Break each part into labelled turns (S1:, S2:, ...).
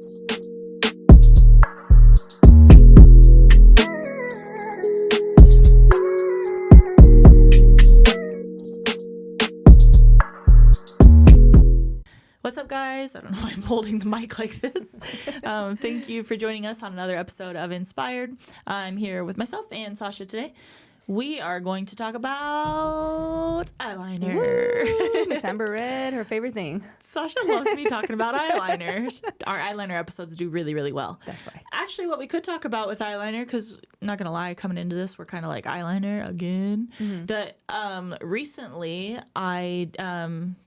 S1: What's up, guys? I don't know why I'm holding the mic like this. Thank you for joining us on another episode of Inspired. I'm here with myself and Sasha today. We are going to talk about eyeliner.
S2: Woo! Miss Amber Red, her favorite thing.
S1: Sasha loves me talking about eyeliner. Our eyeliner episodes do really, really well.
S2: That's why.
S1: Actually, what we could talk about with eyeliner, because not going to lie, coming into this, we're kind of like eyeliner again. Mm-hmm. But recently, I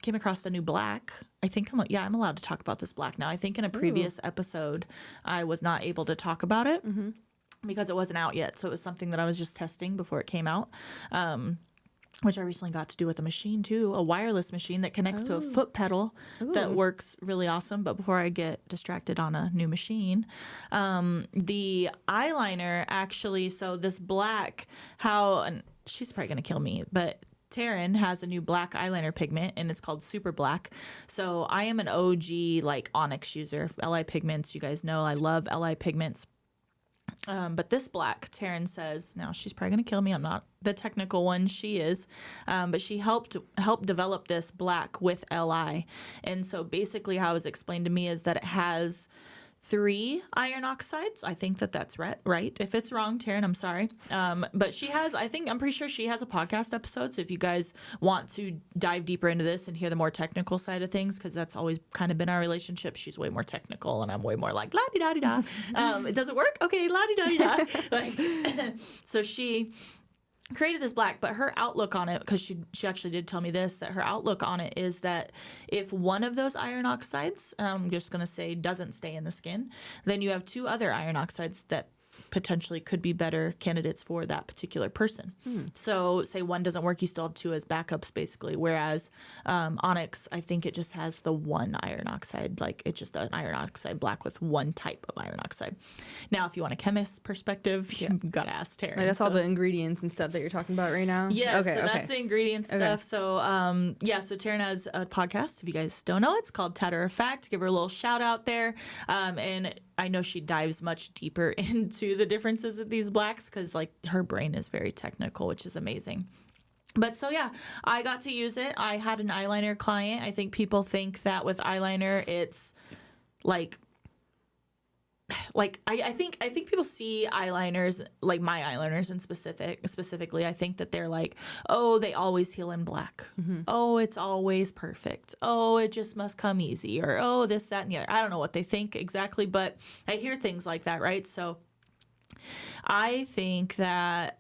S1: came across a new black. I think I'm allowed to talk about this black now. I think in a previous episode, I was not able to talk about it. Mm-hmm. Because it wasn't out yet. So it was something that I was just testing before it came out, which I recently got to do with a machine too, a wireless machine that connects to a foot pedal that works really awesome. But before I get distracted on a new machine, the eyeliner actually, so this black, and she's probably going to kill me, but Taryn has a new black eyeliner pigment, and it's called Super Black. So I am an OG like Onyx user, Li Pigments. You guys know I love Li Pigments. But this black, Taryn says, now she's probably going to kill me. I'm not the technical one. She is. But she helped develop this black with Li. And so basically how it was explained to me is that it has 3 iron oxides. I think that's right. If it's wrong, Taryn, I'm sorry. But I'm pretty sure she has a podcast episode. So if you guys want to dive deeper into this and hear the more technical side of things, because that's always kind of been our relationship. She's way more technical and I'm way more like la-di-da-di-da. It doesn't work? Okay, la-di-da-di-da. So she created this black, but her outlook on it, because she actually did tell me this, that her outlook on it is that if one of those iron oxides, I'm just going to say, doesn't stay in the skin, then you have 2 other iron oxides that potentially could be better candidates for that particular person. So say one doesn't work, you still have 2 as backups basically, whereas Onyx, I think it just has the 1 iron oxide, like it's just an iron oxide black with 1 type of iron oxide. Now if you want a chemist perspective, you've got to ask Taryn.
S2: That's all the ingredients and stuff that you're talking about right now?
S1: Yeah, so that's the ingredient stuff. So so Taryn has a podcast, if you guys don't know, it's called Tatter of Fact. Give her a little shout out there. And I know she dives much deeper into the differences of these blacks because like her brain is very technical, which is amazing. But so yeah, I got to use it. I had an eyeliner client. I think people think that with eyeliner it's like I think people see eyeliners, like my eyeliners in specifically, I think that they're like, oh, they always heal in black. Mm-hmm. Oh, it's always perfect. Oh, it just must come easy. Or, oh, this, that, and the other. I don't know what they think exactly, but I hear things like that, right? So I think that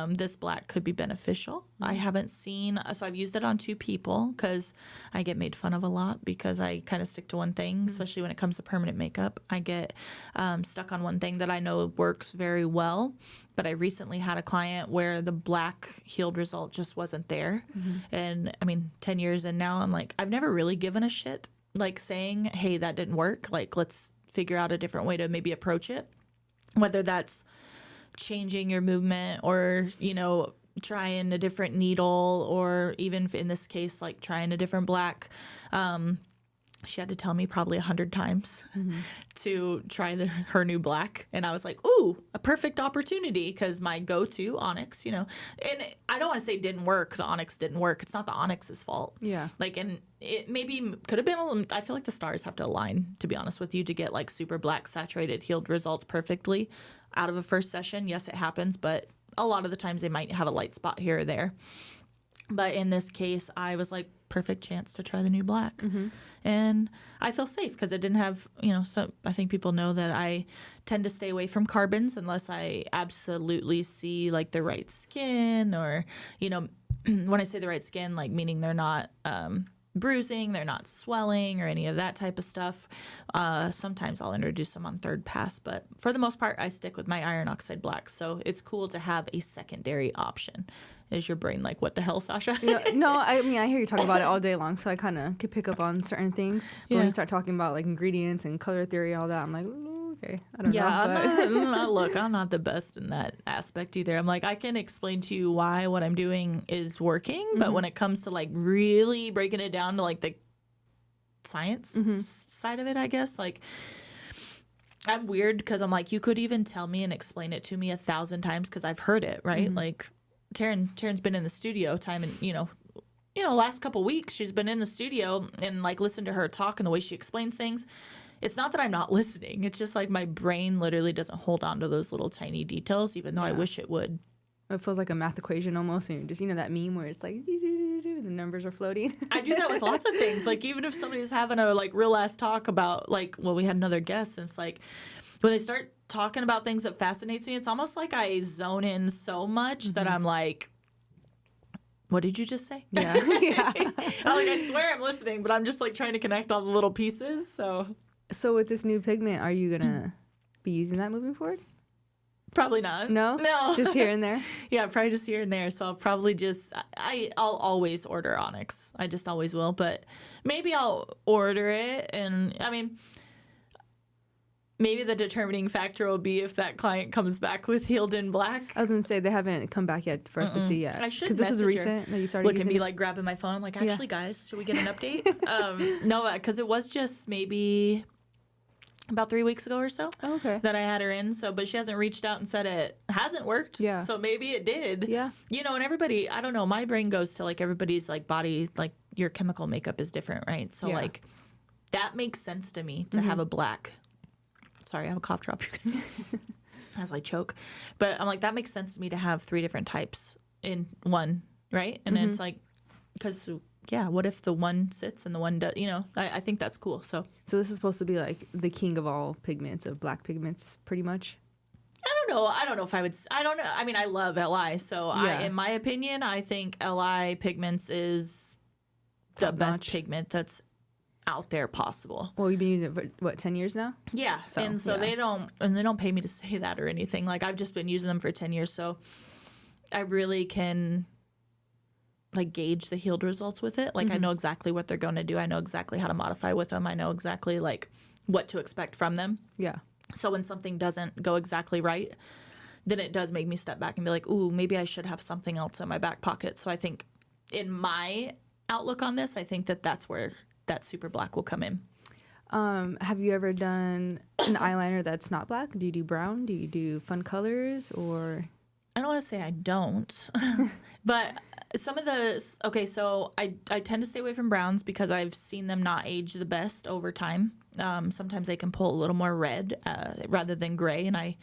S1: this black could be beneficial. I haven't seen, so I've used it on 2 people because I get made fun of a lot because I kind of stick to one thing, especially when it comes to permanent makeup. I get stuck on one thing that I know works very well, but I recently had a client where the black healed result just wasn't there. Mm-hmm. And I mean, 10 years in now, I'm like, I've never really given a shit, like saying, hey, that didn't work. Like, let's figure out a different way to maybe approach it, whether that's changing your movement or, trying a different needle, or even in this case, like trying a different black. She had to tell me probably 100 times to try her new black. And I was like, ooh, a perfect opportunity, because my go-to Onyx, and I don't want to say didn't work. The Onyx didn't work. It's not the Onyx's fault. Yeah. Like, and it maybe could have been, I feel like the stars have to align, to be honest with you, to get like super black saturated healed results perfectly out of a first session. Yes, it happens, but a lot of the times they might have a light spot here or there. But in this case, I was like, perfect chance to try the new black. Mm-hmm. And I feel safe because it didn't have, so I think people know that I tend to stay away from carbons unless I absolutely see like the right skin, or, when I say the right skin, like meaning they're not bruising, they're not swelling or any of that type of stuff. Sometimes I'll introduce them on third pass, but for the most part, I stick with my iron oxide black. So it's cool to have a secondary option. Is your brain like, what the hell, Sasha?
S2: No, I mean, I hear you talk about it all day long, so I kind of could pick up on certain things. But when you start talking about like ingredients and color theory, all that, I'm like, okay, I don't know.
S1: I'm not the best in that aspect either. I'm like, I can explain to you why what I'm doing is working, but when it comes to like really breaking it down to like the science side of it, I guess, like I'm weird because I'm like, you could even tell me and explain it to me 1,000 times because I've heard it, right?
S2: Mm-hmm.
S1: Like Taryn's been in the studio time and, last couple weeks she's been in the studio and like listen to her talk and the way she explains things. It's not that I'm not listening. It's just like my brain literally doesn't hold on to those little tiny details, even though I wish it would.
S2: It feels like a math equation almost. And just, that meme where it's like, the numbers are floating.
S1: I do that with lots of things. Like even if somebody's having a like real ass talk about like, well, we had another guest and it's like when they start talking about things that fascinates me, it's almost like I zone in so much that I'm like, what did you just say?
S2: Yeah. Yeah.
S1: I swear I'm listening, but I'm just like trying to connect all the little pieces.
S2: So with this new pigment, are you going to be using that moving forward?
S1: Probably not.
S2: No? Just here and there?
S1: Yeah, probably just here and there. So I'll probably just, I'll always order Onyx. I just always will. But maybe I'll order it. And I mean, maybe the determining factor will be if that client comes back with healed in black.
S2: I was going to say, they haven't come back yet for us to see yet.
S1: I should
S2: because this was recent that you started
S1: using
S2: using
S1: me like grabbing my phone. Like, actually, guys, should we get an update? No, because it was just maybe about 3 weeks ago or so that I had her in. So, but she hasn't reached out and said it hasn't worked.
S2: Yeah.
S1: So maybe it did.
S2: Yeah.
S1: And everybody, I don't know, my brain goes to like everybody's like body, like your chemical makeup is different, right? So like that makes sense to me to have a black. Sorry, I have a cough drop. As I choke. But I'm like, that makes sense to me to have 3 different types in one, right? And then it's like, because what if the one sits and the one does, I think that's cool. So
S2: this is supposed to be like the king of all pigments, of black pigments, pretty much.
S1: I don't know if I would, I don't know. I mean, I love Li. So in my opinion, I think Li Pigments is the best pigment that's out there possible.
S2: Well, you've been using it for 10 years now?
S1: Yeah. They don't pay me to say that or anything. Like I've just been using them for 10 years. So I really can like gauge the healed results with it. Like I know exactly what they're going to do. I know exactly how to modify with them. I know exactly like what to expect from them.
S2: Yeah.
S1: So when something doesn't go exactly right, then it does make me step back and be like, ooh, maybe I should have something else in my back pocket. So I think in my outlook on this, I think that's where that super black will come in.
S2: Have you ever done an eyeliner that's not black? Do you do brown? Do you do fun colors? Or
S1: I don't want to say I don't, but some of so I tend to stay away from browns because I've seen them not age the best over time. Sometimes they can pull a little more red rather than gray, and I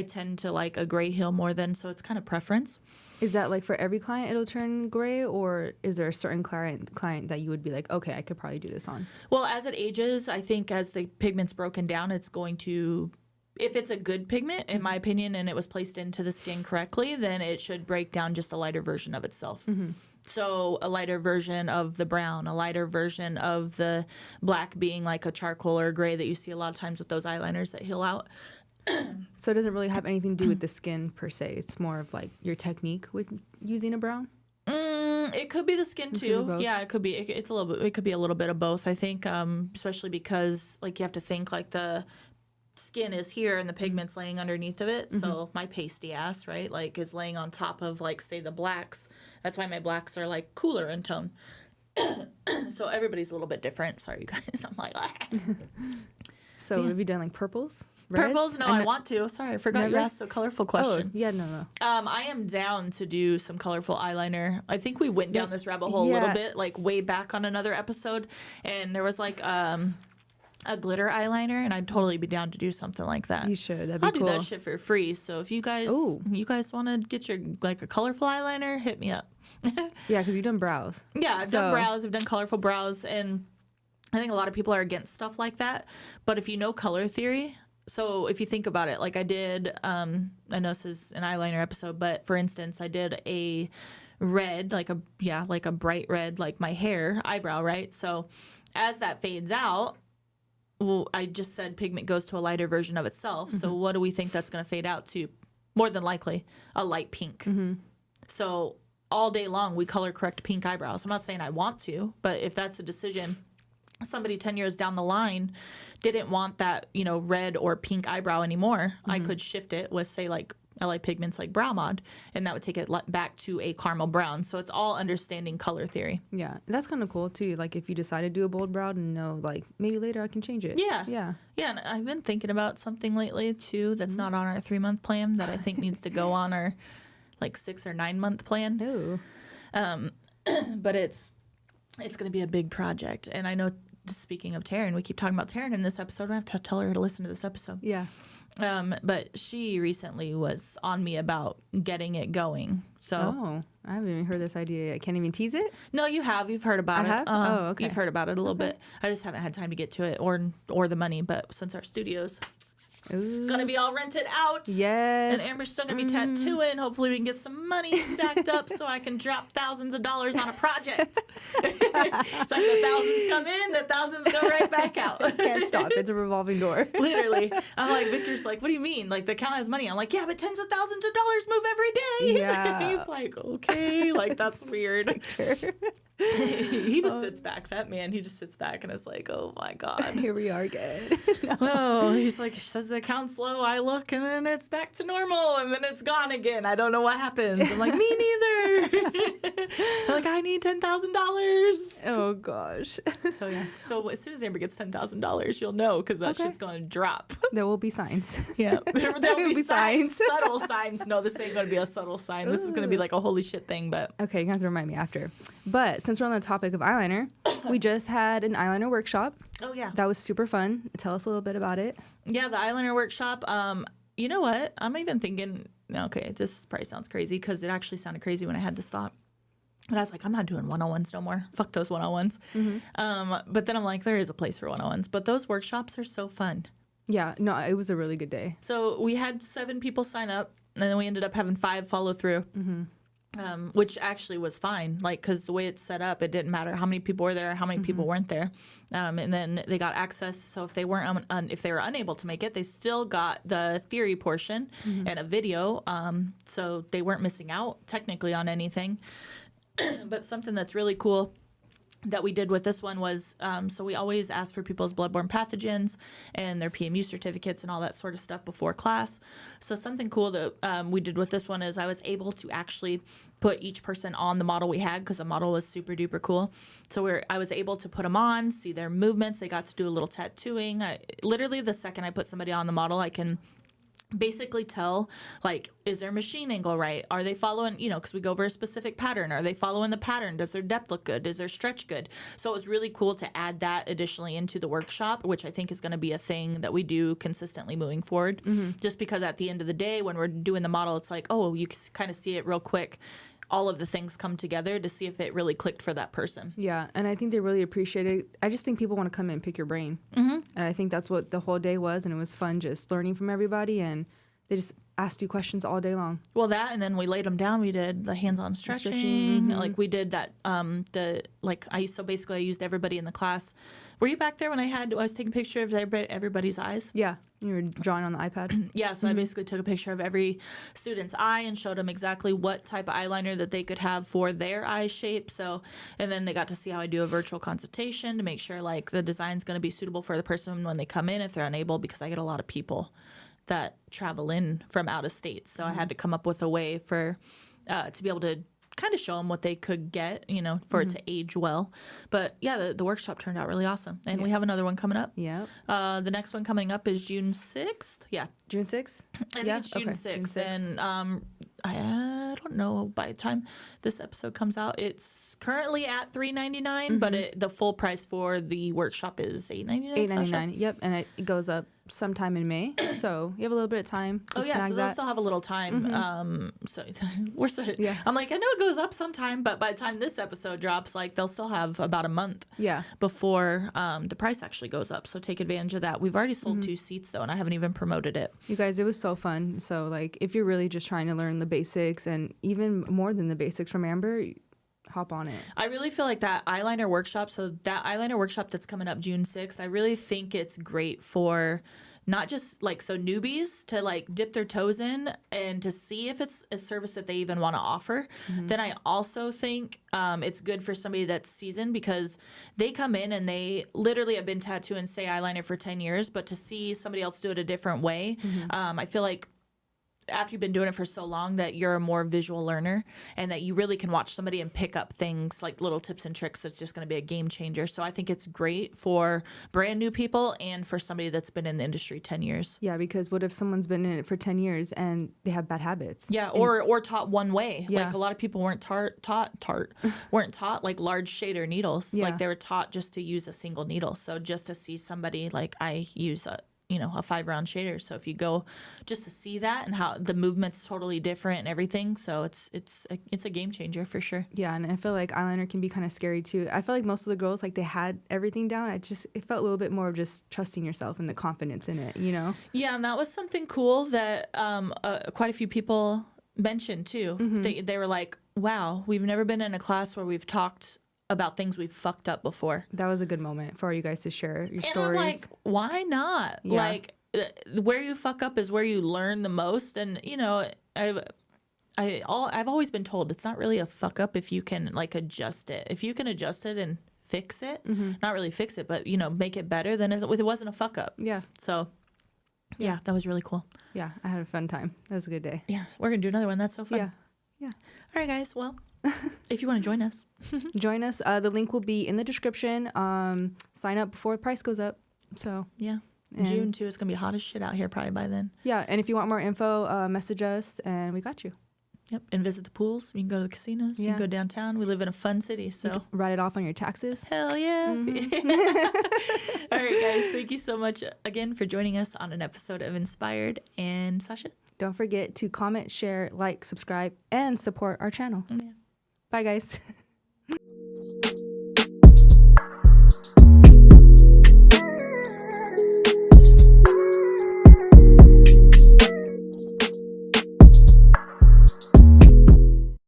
S1: tend to like a gray heel more than, so it's kind of preference.
S2: Is that like for every client it'll turn gray, or is there a certain client that you would be like, okay, I could probably do this on?
S1: Well, as it ages, I think as the pigment's broken down, it's going to, if it's a good pigment, in my opinion, and it was placed into the skin correctly, then it should break down just a lighter version of itself. So a lighter version of the brown, a lighter version of the black being like a charcoal or a gray that you see a lot of times with those eyeliners that heal out.
S2: So it doesn't really have anything to do with the skin per se. It's more of like your technique with using a brown.
S1: It could be the skin too. Yeah, it could be. It's a little bit. It could be a little bit of both. I think, especially because like you have to think like the skin is here and the pigment's laying underneath of it. So my pasty ass, right, like is laying on top of like say the blacks. That's why my blacks are like cooler in tone. So everybody's a little bit different. Sorry, you guys. I'm like.
S2: So have you done like purples? Reds?
S1: Purples? No, I want to. Sorry, I forgot you asked a colorful question.
S2: Oh, yeah, no.
S1: I am down to do some colorful eyeliner. I think we went down this rabbit hole a little bit, like way back on another episode, and there was like a glitter eyeliner, and I'd totally be down to do something like that.
S2: You should. That'd be
S1: I'll
S2: cool.
S1: do that shit for free. So if you guys want to get your like a colorful eyeliner, hit me up.
S2: Yeah, because you've done brows.
S1: Yeah, I've done brows. I've done colorful brows, and I think a lot of people are against stuff like that. But if you know color theory. So if you think about it, like I did, I know this is an eyeliner episode, but for instance, I did a red, like a bright red, like my hair, eyebrow, right? So as that fades out, well, I just said pigment goes to a lighter version of itself. So what do we think that's going to fade out to? More than likely, a light pink. So all day long, we color correct pink eyebrows. I'm not saying I want to, but if that's a decision, somebody 10 years down the line didn't want that, red or pink eyebrow anymore, I could shift it with, say, like Li Pigments like brow mod, and that would take it back to a caramel brown. So it's all understanding color theory.
S2: Yeah, that's kind of cool too. Like if you decide to do a bold brow and know, like maybe later I can change it.
S1: Yeah. And I've been thinking about something lately too that's not on our 3-month plan that I think needs to go on our like 6 or 9 month plan.
S2: Ooh.
S1: But it's going to be a big project. And I know, speaking of Taryn, we keep talking about Taryn in this episode. I have to tell her to listen to this episode.
S2: Yeah.
S1: But she recently was on me about getting it going. So
S2: I haven't even heard this idea yet. Can't even tease it?
S1: No, you have. You've heard about
S2: I
S1: it.
S2: have? Oh, okay.
S1: You've heard about it a little bit. I just haven't had time to get to it or the money. But since our studio's going to be all rented out.
S2: Yes.
S1: And Amber's still going to be tattooing. Hopefully we can get some money stacked up so I can drop thousands of dollars on a project. So the thousands come in, the thousands go right back out.
S2: Can't stop. It's a revolving door.
S1: Literally. I'm like, Victor's like, what do you mean? Like, the account has money. I'm like, yeah, but tens of thousands of dollars move every day.
S2: Yeah.
S1: He's like, okay. Like, that's weird.
S2: Victor.
S1: He just sits back. That man, he just sits back and is like, oh my God.
S2: Here we are again.
S1: Oh, he's like, says the account's low. I look and then it's back to normal and then it's gone again. I don't know what happens. I'm like, me neither. Like, I need $10,000.
S2: Oh gosh.
S1: So yeah. So as soon as Amber gets $10,000, you'll know because that shit's going to drop.
S2: There will be signs.
S1: Yeah. There'll be signs.
S2: signs.
S1: Subtle signs. No, this ain't going to be a subtle sign. This is going to be like a holy shit thing, but.
S2: Okay, you guys remind me after. But since we're on the topic of eyeliner, we just had an eyeliner workshop.
S1: Oh, yeah.
S2: That was super fun. Tell us a little bit about it.
S1: Yeah, the eyeliner workshop. You know what? I'm even thinking, okay, this probably sounds crazy because it actually sounded crazy when I had this thought. But I was like, I'm not doing 101s no more. Fuck those 101s. But then I'm like, there is a place for 101s. But those workshops are so fun.
S2: Yeah, no, it was a really good day.
S1: So we had 7 people sign up, and then we ended up having 5 follow through. Which actually was fine, like, because the way it's set up, it didn't matter how many people were there, how many people weren't there, and then they got access. So if they weren't, if they were unable to make it, they still got the theory portion and a video. So they weren't missing out technically on anything. But something that's really cool that we did with this one was, so we always ask for people's bloodborne pathogens and their PMU certificates and all that sort of stuff before class. So something cool that we did with this one is I was able to actually put each person on the model we had because the model was super duper cool. So I was able to put them on, see their movements. They got to do a little tattooing. Literally the second I put somebody on the model, I can basically tell, like, is their machine angle right? Are they following, because we go over a specific pattern. Are they following the pattern? Does their depth look good? Is their stretch good? So it was really cool to add that additionally into the workshop, which I think is going to be a thing that we do consistently moving forward. Just because at the end of the day, when we're doing the model, it's like, oh, you kind of see it real quick. All of the things come together to see if it really clicked for that person.
S2: Yeah, and I think they really appreciate it. I just think people want to come in and pick your brain. And I think that's what the whole day was, and it was fun just learning from everybody, and they just asked you questions all day long.
S1: Well, that, and then we laid them down. We did the hands-on stretching. Like, we did that, I used everybody in the class. Were you back there when I was taking a picture of everybody's eyes?
S2: Yeah, you were drawing on the iPad.
S1: Yeah, so I basically took a picture of every student's eye and showed them exactly what type of eyeliner that they could have for their eye shape. So, and then they got to see how I do a virtual consultation to make sure, like, the design's going to be suitable for the person when they come in if they're unable, because I get a lot of people that travel in from out of state. So I had to come up with a way for to be able to kind of show them what they could get, for it to age well. But yeah, the workshop turned out really awesome. And we have another one coming up.
S2: Yeah.
S1: The next one coming up is June 6th. Yeah.
S2: June 6th?
S1: I think it's June 6th. And I don't know, by the time this episode comes out, it's currently at $3.99, but the full price for the workshop is $8.99.
S2: $8.99. Yep, and it goes up sometime in May, so you have a little bit of time to snag
S1: so
S2: that.
S1: they'll still have a little time. So we're I'm like, I know it goes up sometime, but by the time this episode drops, like, they'll still have about a month before the price actually goes up. So take advantage of that. We've already sold 2 seats though, and I haven't even promoted it.
S2: You guys, it was so fun. So, like, if you're really just trying to learn the basics and even more than the basics from Amber, hop on it.
S1: I really feel like that eyeliner workshop, that's coming up June 6th, I really think it's great for not just, like, so newbies to, like, dip their toes in and to see if it's a service that they even want to offer. Then I also think it's good for somebody that's seasoned, because they come in and they literally have been tattooing, say, eyeliner for 10 years, but to see somebody else do it a different way, I feel like after you've been doing it for so long that you're a more visual learner and that you really can watch somebody and pick up things like little tips and tricks that's just going to be a game changer. So I think it's great for brand new people and for somebody that's been in the industry 10 years.
S2: Yeah, because what if someone's been in it for 10 years and they have bad habits?
S1: Yeah, or taught one way.
S2: Yeah.
S1: Like a lot of people weren't weren't taught like large shader needles.
S2: Yeah.
S1: Like they were taught just to use a single needle. So just to see somebody like I use a 5-round shader. So if you go just to see that and how the movement's totally different and everything, so it's a game changer for sure.
S2: Yeah, and I feel like eyeliner can be kind of scary too. I feel like most of the girls, like, they had everything down. It felt a little bit more of just trusting yourself and the confidence in it, you know?
S1: Yeah, and that was something cool that quite a few people mentioned too.
S2: Mm-hmm.
S1: They were like, wow, we've never been in a class where we've talked about things we've fucked up before.
S2: That was a good moment for you guys to share your
S1: and
S2: stories.
S1: I'm like, why not?
S2: Yeah.
S1: Like, where you fuck up is where you learn the most. And I've always been told it's not really a fuck up if you can like adjust it. If you can adjust it and fix it, not really fix it, but make it better, then it wasn't a fuck up.
S2: Yeah.
S1: So yeah, that was really cool.
S2: Yeah, I had a fun time. That was a good day.
S1: Yeah, we're gonna do another one. That's so fun.
S2: Yeah.
S1: All right, guys. Well, if you want to join us,
S2: Join us. The link will be in the description. Sign up before the price goes up. So
S1: yeah.
S2: And-
S1: June too. It's gonna be hot as shit out here probably by then.
S2: yeah, and if you want more info, message us and we got you.
S1: Yep. And visit the pools. You can go to the casinos. You
S2: Yeah.
S1: can go downtown. We live in a fun city,
S2: You
S1: so
S2: can write it off on your taxes.
S1: hell yeah. All right, guys. Thank you so much again for joining us on an episode of Inspired. And Sasha.
S2: Don't forget to comment, share, like, subscribe, and support our channel.
S1: Yeah.
S2: Bye, guys.